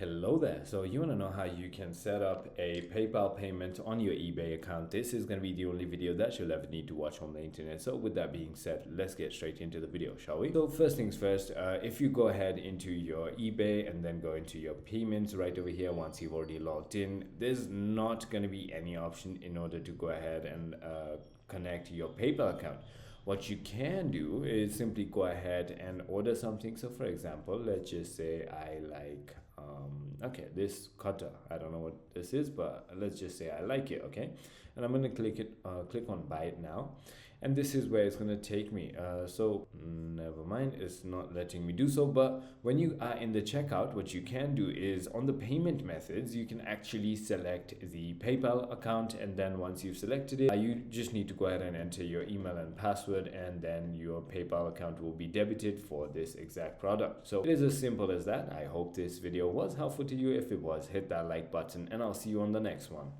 Hello there. So you want to know how you can set up a PayPal payment on your eBay account. This is going to be the only video that you'll ever need to watch on the internet. So with that being said, let's get straight into the video, shall we? So first things first, if you go ahead into your eBay and then go into your payments right over here, once you've already logged in, there's not going to be any option in order to go ahead and connect your PayPal account. What you can do is simply go ahead and order something. So for example, let's just say I like this cutter. I don't know what this is, but let's just say I like it. Okay, and I'm going to click on buy it now, and this is where it's going to take me. So never mind, it's not letting me do so. But when you are in the checkout, what you can do is on the payment methods, you can actually select the PayPal account, and then once you've selected it, you just need to go ahead and enter your email and password, and then your PayPal account will be debited for this exact product. So it is as simple as that. I hope this video was helpful to you. If it was, hit that like button, and I'll see you on the next one.